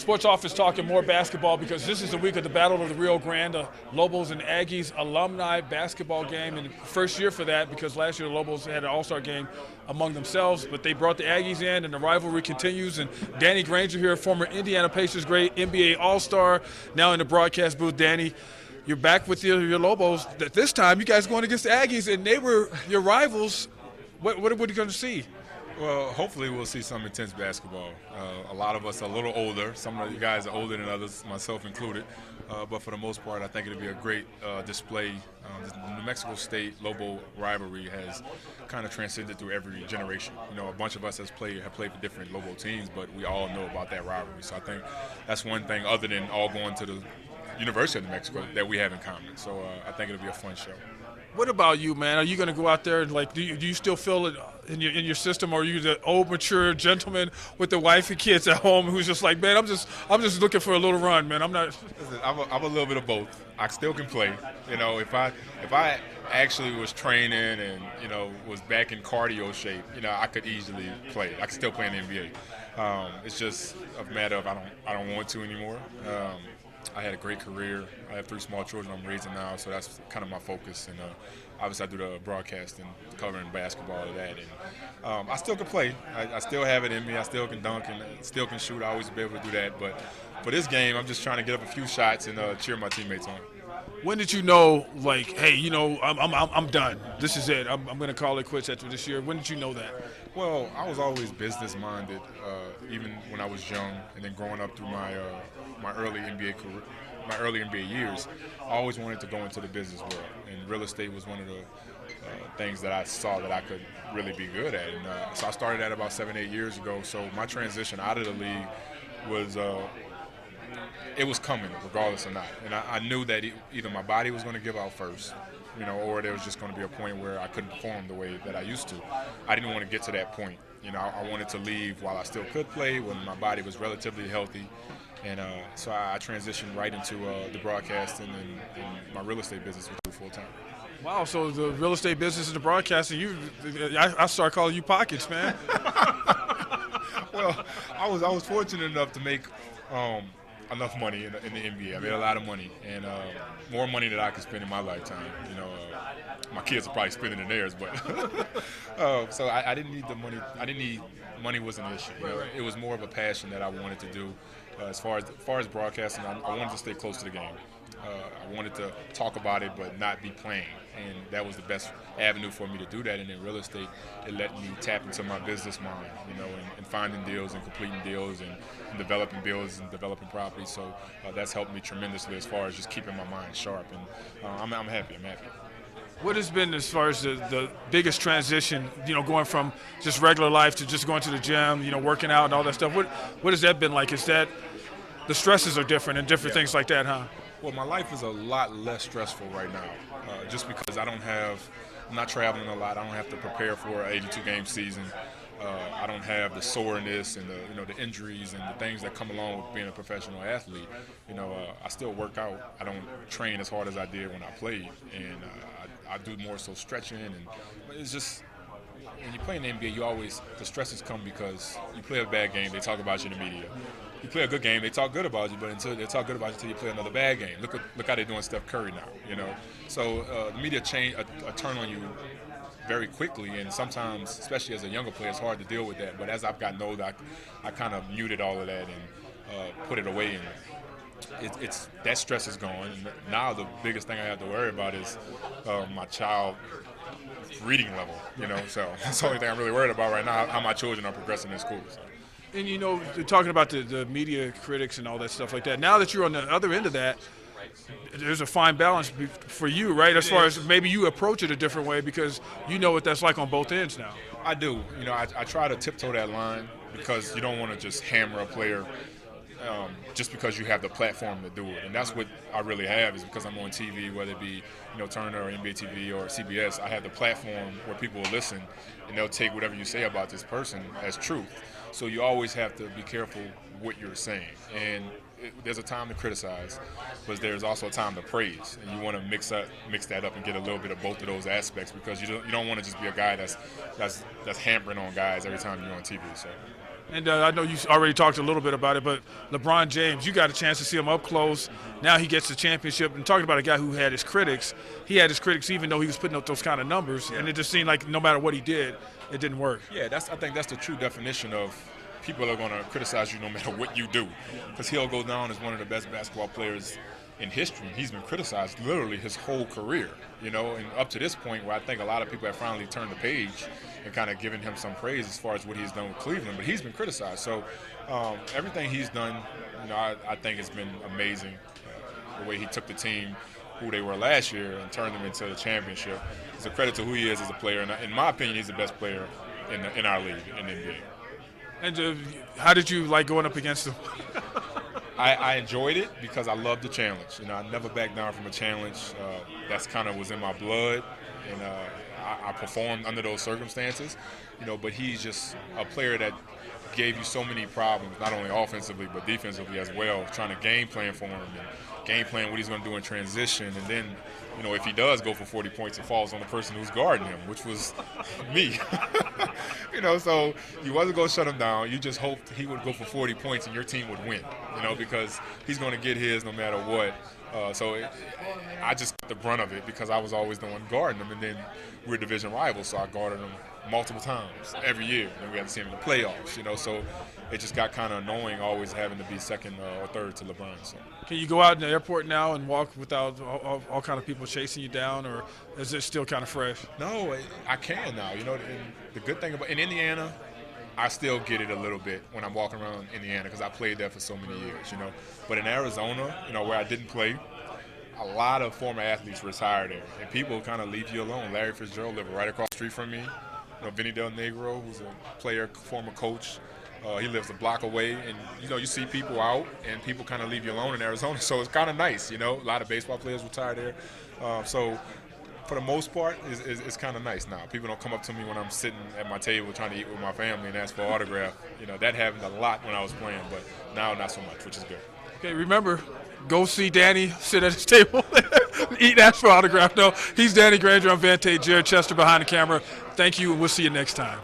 sports office talking more basketball because this is the week of the Battle of the Rio Grande, Lobos and Aggies alumni basketball game, and first year for that because last year the Lobos had an all-star game among themselves, but they brought the Aggies in, and the rivalry continues. And Danny Granger here, former Indiana Pacers great, NBA All-Star, now in the broadcast booth. Danny, you're back with your Lobos. This time you guys going against the Aggies, and they were your rivals. What are you going to see? Well, hopefully we'll see some intense basketball. A lot of us are a little older. Some of you guys are older than others, myself included. But for the most part, I think it'll be a great display. The New Mexico State Lobo rivalry has kind of transcended through every generation. You know, a bunch of us have played for different Lobo teams, but we all know about that rivalry. So I think that's one thing other than all going to the University of New Mexico that we have in common. So I think it'll be a fun show. What about you, man? Are you going to go out there and do you still feel it in your system, or are you the old mature gentleman with the wife and kids at home who's just like, man, I'm just looking for a little run, man. I'm not. Listen, I'm a little bit of both. I still can play. You know, if I actually was training and was back in cardio shape, I could easily play. I could still play in the NBA. It's just a matter of I don't want to anymore. I had a great career. I have 3 small children I'm raising now, so that's kind of my focus. And obviously I do the broadcast and covering basketball and that. And I still can play. I still have it in me. I still can dunk and still can shoot. I always be able to do that. But for this game, I'm just trying to get up a few shots and cheer my teammates on. When did you know, hey, I'm done. This is it. I'm going to call it quits after this year. When did you know that? Well, I was always business-minded, even when I was young, and then growing up through my early NBA career, my early NBA years. I always wanted to go into the business world, and real estate was one of the things that I saw that I could really be good at. And so I started that about 7-8 years ago. So my transition out of the league was it was coming, regardless or not. And I knew that either my body was going to give out first, or there was just going to be a point where I couldn't perform the way that I used to. I didn't want to get to that point. I wanted to leave while I still could play, when my body was relatively healthy. And so I transitioned right into the broadcasting and my real estate business, which I do full time. Wow, so the real estate business and the broadcasting, I start calling you Pockets, man. Well, I was fortunate enough to make enough money in the NBA. I made a lot of money, and more money than I could spend in my lifetime. My kids are probably spending in theirs, but so I didn't need the money. Money wasn't an issue. It was more of a passion that I wanted to do. As far as broadcasting, I wanted to stay close to the game. I wanted to talk about it, but not be playing, and that was the best avenue for me to do that. And in real estate, it let me tap into my business mind, and finding deals and completing deals and developing deals and developing properties. So that's helped me tremendously as far as just keeping my mind sharp. And I'm happy. What has been, as far as the biggest transition, going from just regular life to just going to the gym, working out and all that stuff? What has that been like? Is that the stresses are different and different things like that, huh? Well, my life is a lot less stressful right now, just because I'm not traveling a lot. I don't have to prepare for an 82-game season. I don't have the soreness and the injuries and the things that come along with being a professional athlete. I still work out. I don't train as hard as I did when I played, and I do more so stretching. And it's just, when you play in the NBA, the stresses come because you play a bad game, they talk about you in the media. You play a good game, they talk good about you, but until they talk good about you until you play another bad game. Look how they're doing Steph Curry now. So the media turn on you very quickly, and sometimes, especially as a younger player, it's hard to deal with that. But as I've gotten older, I kind of muted all of that and put it away, and it's that stress is gone. And now the biggest thing I have to worry about is my child reading level. So that's the only thing I'm really worried about right now, how my children are progressing in school. So. And talking about the media critics and all that stuff like that, now that you're on the other end of that, there's a fine balance for you, right? As far as maybe you approach it a different way because you know what that's like on both ends now. I do. I try to tiptoe that line because you don't want to just hammer a player just because you have the platform to do it. And that's what I really have, is because I'm on TV, whether it be Turner or NBA TV or CBS, I have the platform where people will listen and they'll take whatever you say about this person as truth. So you always have to be careful what you're saying. And there's a time to criticize, but there's also a time to praise, and you want to mix that up and get a little bit of both of those aspects, because you don't want to just be a guy that's hampering on guys every time you're on TV. So. And I know you already talked a little bit about it, but LeBron James, you got a chance to see him up close. Now he gets the championship. And talking about a guy who had his critics, even though he was putting up those kind of numbers, and it just seemed like no matter what he did, it didn't work. Yeah, I think that's the true definition of people are going to criticize you no matter what you do, because he'll go down as one of the best basketball players in history. He's been criticized literally his whole career, and up to this point where I think a lot of people have finally turned the page and kind of given him some praise as far as what he's done with Cleveland, but he's been criticized. So everything he's done, I think has been amazing. The way he took the team, who they were last year, and turned them into the championship. It's a credit to who he is as a player, and in my opinion, he's the best player in our league, in the NBA. And how did you like going up against him? I enjoyed it because I loved the challenge. I never backed down from a challenge. That's kind of was in my blood, and I performed under those circumstances. But he's just a player that gave you so many problems, not only offensively but defensively as well. Trying to game plan for him and game plan what he's going to do in transition, and then if he does go for 40 points, it falls on the person who's guarding him, which was me. So you wasn't going to shut him down. You just hoped he would go for 40 points and your team would win, because he's going to get his no matter what. I just got the brunt of it because I was always the one guarding him, and then we're division rivals, so I guarded him multiple times every year, and we had to see him in the playoffs, so it just got kind of annoying always having to be second or third to LeBron. So. Can you go out in the airport now and walk without all kind of people chasing you down, or is it still kind of fresh? No, I can now. The good thing about in Indiana, I still get it a little bit when I'm walking around Indiana because I played there for so many years, But in Arizona, where I didn't play, a lot of former athletes retire there, and people kind of leave you alone. Larry Fitzgerald lived right across the street from me. Vinny Del Negro, who's a player, former coach, he lives a block away, and you see people out, and people kind of leave you alone in Arizona. So it's kind of nice, A lot of baseball players retire there, so for the most part, it's kind of nice now. People don't come up to me when I'm sitting at my table trying to eat with my family and ask for an autograph. That happened a lot when I was playing, but now not so much, which is good. Okay, remember, go see Danny sit at his table, eat and ask for autograph. No, he's Danny Granger. I'm Vante Jared Chester behind the camera. Thank you, and we'll see you next time.